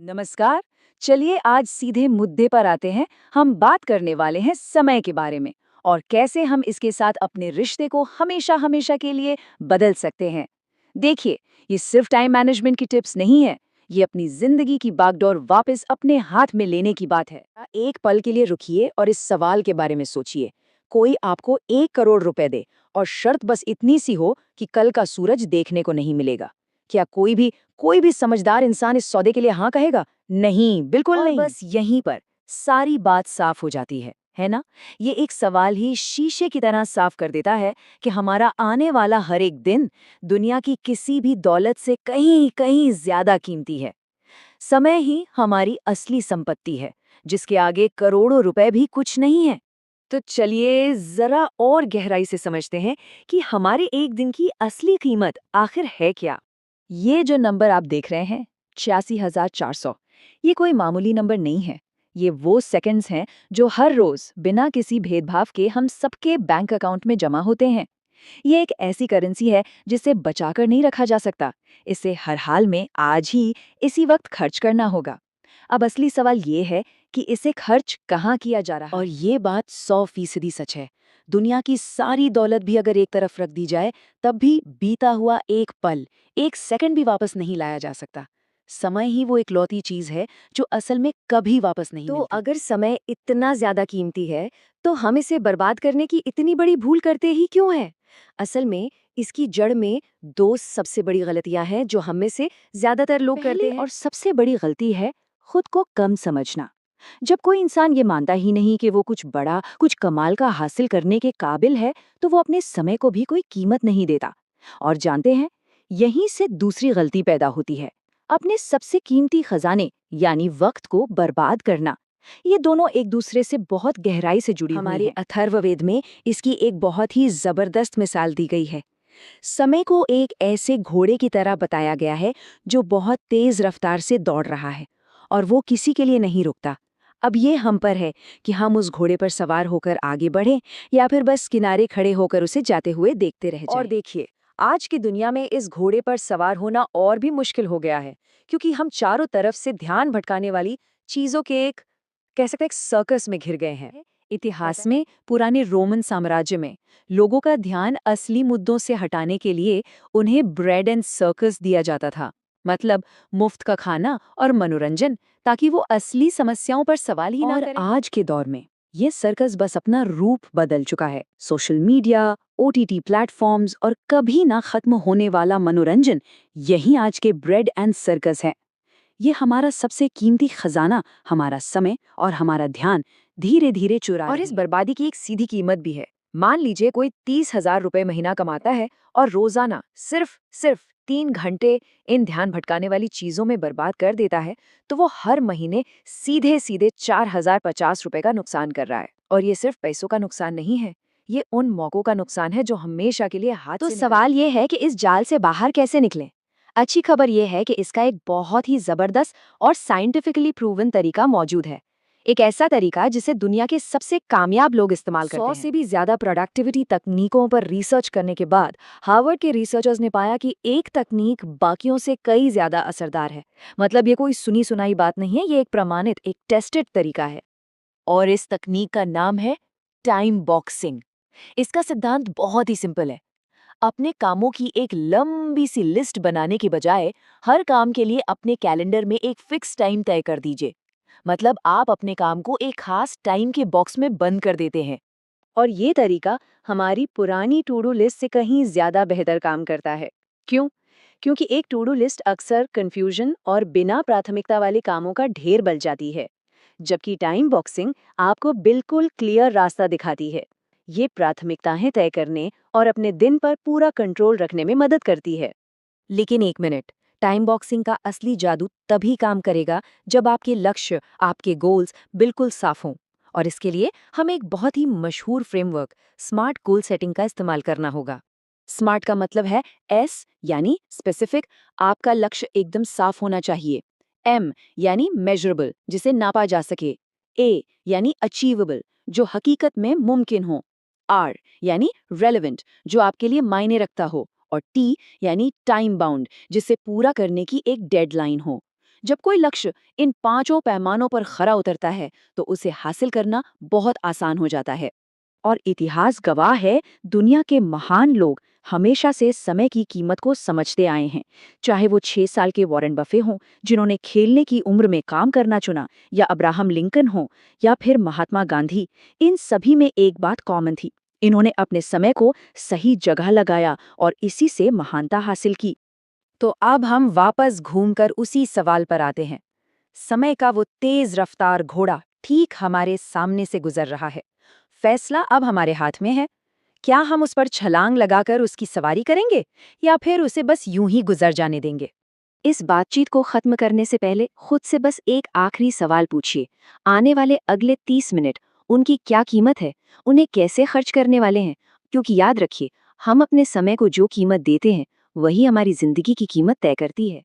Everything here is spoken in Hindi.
नमस्कार। चलिए आज सीधे मुद्दे पर आते हैं। हम बात करने वाले हैं समय के बारे में और कैसे हम इसके साथ अपने रिश्ते को हमेशा हमेशा के लिए बदल सकते हैं। देखिए, ये सिर्फ टाइम मैनेजमेंट की टिप्स नहीं है। ये अपनी जिंदगी की बागडोर वापस अपने हाथ में लेने की बात है। एक पल के लिए रुकिए और इस सवाल के बारे में सोचिए। कोई आपको 1 करोड़ रुपए दे और शर्त बस इतनी सी हो कि कल का सूरज देखने को नहीं मिलेगा। क्या कोई भी समझदार इंसान इस सौदे के लिए हाँ कहेगा? नहीं, बिल्कुल और नहीं। बस यहीं पर सारी बात साफ हो जाती है ना? ये एक सवाल ही शीशे की तरह साफ कर देता है कि हमारा आने वाला हर एक दिन दुनिया की किसी भी दौलत से कहीं कहीं ज्यादा कीमती है। समय ही हमारी असली संपत्ति है, जिसके आगे करोड़ों रुपए भी कुछ नहीं है। तो चलिए जरा और गहराई से समझते हैं कि हमारे एक दिन की असली कीमत आखिर है क्या। ये जो नंबर आप देख रहे हैं, 86,400, ये कोई मामूली नंबर नहीं है। ये वो सेकंड्स हैं जो हर रोज बिना किसी भेदभाव के हम सबके बैंक अकाउंट में जमा होते हैं। ये एक ऐसी करेंसी है जिसे बचाकर नहीं रखा जा सकता। इसे हर हाल में आज ही इसी वक्त खर्च करना होगा। अब असली सवाल ये है कि इसे खर्च कहाँ किया जा रहा और है। ये बात 100% सच है। दुनिया की सारी दौलत भी अगर एक तरफ रख दी जाए, तब भी बीता हुआ एक पल, एक सेकंड भी वापस नहीं लाया जा सकता। समय ही वो इकलौती चीज है जो असल में कभी वापस नहीं तो मिलती। अगर समय इतना ज्यादा कीमती है, तो हम इसे बर्बाद करने की इतनी बड़ी भूल करते ही क्यों हैं? असल में इसकी जड़ में दो सबसे बड़ी गलतियां हैं जो हम में से ज्यादातर लोग पहली करते हैं। और सबसे बड़ी गलती है खुद को कम समझना। जब कोई इंसान ये मानता ही नहीं कि वो कुछ बड़ा, कुछ कमाल का हासिल करने के काबिल है, तो वो अपने समय को भी कोई कीमत नहीं देता। और जानते हैं, यहीं से दूसरी गलती पैदा होती है, अपने सबसे कीमती खजाने यानी वक्त को बर्बाद करना। ये दोनों एक दूसरे से बहुत गहराई से जुड़ी हुई हमारे हैं। अथर्ववेद में इसकी एक बहुत ही जबरदस्त मिसाल दी गई है। समय को एक ऐसे घोड़े की तरह बताया गया है जो बहुत तेज रफ्तार से दौड़ रहा है और वो किसी के लिए नहीं रुकता। अब ये हम पर है कि हम उस घोड़े पर सवार होकर आगे बढ़ें या फिर बस किनारे खड़े होकर उसे जाते हुए देखते रह और जाएं। देखिए, आज की दुनिया में इस घोड़े पर सवार होना और भी मुश्किल हो गया है, क्योंकि हम चारों तरफ से ध्यान भटकाने वाली चीजों के एक कह सकते हैं एक सर्कस में घिर गए हैं। इतिहास में पुराने रोमन साम्राज्य में लोगों का ध्यान असली मुद्दों से हटाने के लिए उन्हें ब्रेड एंड सर्कस दिया जाता था। मतलब मुफ्त का खाना और मनोरंजन, ताकि वो असली समस्याओं पर सवाल ही ना और करें। आज के दौर में ये सर्कस बस अपना रूप बदल चुका है। सोशल मीडिया, ओटीटी प्लेटफॉर्म्स और कभी ना खत्म होने वाला मनोरंजन, यही आज के ब्रेड एंड सर्कस है। ये हमारा सबसे कीमती खजाना, हमारा समय और हमारा ध्यान धीरे धीरे चुरा और रहे इस हैं। बर्बादी की एक सीधी कीमत भी है। मान लीजिए कोई 30,000 रुपए महीना कमाता है और रोजाना सिर्फ सिर्फ 3 घंटे इन ध्यान भटकाने वाली चीजों में बर्बाद कर देता है, तो वो हर महीने सीधे सीधे 4,050 रुपए का नुकसान कर रहा है। और ये सिर्फ पैसों का नुकसान नहीं है, ये उन मौकों का नुकसान है जो हमेशा के लिए हाथ तो से निकल। सवाल ये है कि इस जाल से बाहर कैसे निकलें? अच्छी खबर ये है कि इसका एक बहुत ही जबरदस्त और साइंटिफिकली प्रूवन तरीका मौजूद है। एक ऐसा तरीका जिसे दुनिया के सबसे कामयाब लोग इस्तेमाल करते 100 हैं। से भी ज्यादा प्रोडक्टिविटी तकनीकों पर रिसर्च करने के बाद हार्वर्ड के रिसर्चर्स ने पाया कि एक तकनीक बाकियों से कई ज्यादा असरदार है। मतलब ये कोई सुनी सुनाई बात नहीं है, ये एक प्रमाणित, एक टेस्टेड तरीका है। और इस तकनीक का नाम है टाइम बॉक्सिंग। इसका सिद्धांत बहुत ही सिंपल है। अपने कामों की एक लंबी सी लिस्ट बनाने के बजाय हर काम के लिए अपने कैलेंडर में एक फिक्स टाइम तय कर दीजिए। मतलब आप अपने काम को एक खास टाइम के बॉक्स में बंद कर देते हैं। और ये तरीका हमारी पुरानी टू डू लिस्ट से कहीं ज्यादा बेहतर काम करता है। क्यों? क्योंकि एक टू डू लिस्ट अक्सर कंफ्यूजन और बिना प्राथमिकता वाले कामों का ढेर बन जाती है, जबकि टाइम बॉक्सिंग आपको बिल्कुल क्लियर रास्ता दिखाती है। ये प्राथमिकताएं तय करने और अपने दिन पर पूरा कंट्रोल रखने में मदद करती है। लेकिन एक मिनट, टाइम बॉक्सिंग का असली जादू तभी काम करेगा जब आपके लक्ष्य, आपके गोल्स बिल्कुल साफ हों। और इसके लिए हमें एक बहुत ही मशहूर फ्रेमवर्क, स्मार्ट गोल सेटिंग का इस्तेमाल करना होगा। स्मार्ट का मतलब है एस यानी स्पेसिफिक, आपका लक्ष्य एकदम साफ होना चाहिए। एम यानी मेजरेबल, जिसे नापा जा सके। ए यानी अचीवेबल, जो हकीकत में मुमकिन हो। आर यानी रेलेवेंट, जो आपके लिए मायने रखता हो। और टी यानी टाइम बाउंड, जिसे पूरा करने की एक डेडलाइन हो। जब कोई लक्ष्य इन 5 पैमानों पर खरा उतरता है तो उसे हासिल करना बहुत आसान हो जाता है। और इतिहास गवाह है, दुनिया के महान लोग हमेशा से समय की कीमत को समझते आए हैं। चाहे वो 6 साल के वॉरेन बफे हों, जिन्होंने खेलने की उम्र में काम करना चुना, या अब्राहम लिंकन हो, या फिर महात्मा गांधी, इन सभी में एक बात कॉमन थी। इन्होंने अपने समय को सही जगह लगाया और इसी से महानता हासिल की। तो अब हम वापस घूमकर उसी सवाल पर आते हैं। समय का वो तेज रफ्तार घोड़ा ठीक हमारे सामने से गुजर रहा है। फैसला अब हमारे हाथ में है। क्या हम उस पर छलांग लगाकर उसकी सवारी करेंगे या फिर उसे बस यूं ही गुजर जाने देंगे? इस बातचीत को खत्म करने से पहले खुद से बस एक आखिरी सवाल पूछिए। आने वाले अगले 30 मिनट उनकी क्या कीमत है? उन्हें कैसे खर्च करने वाले हैं? क्योंकि याद रखिए, हम अपने समय को जो कीमत देते हैं, वही हमारी जिंदगी की कीमत तय करती है।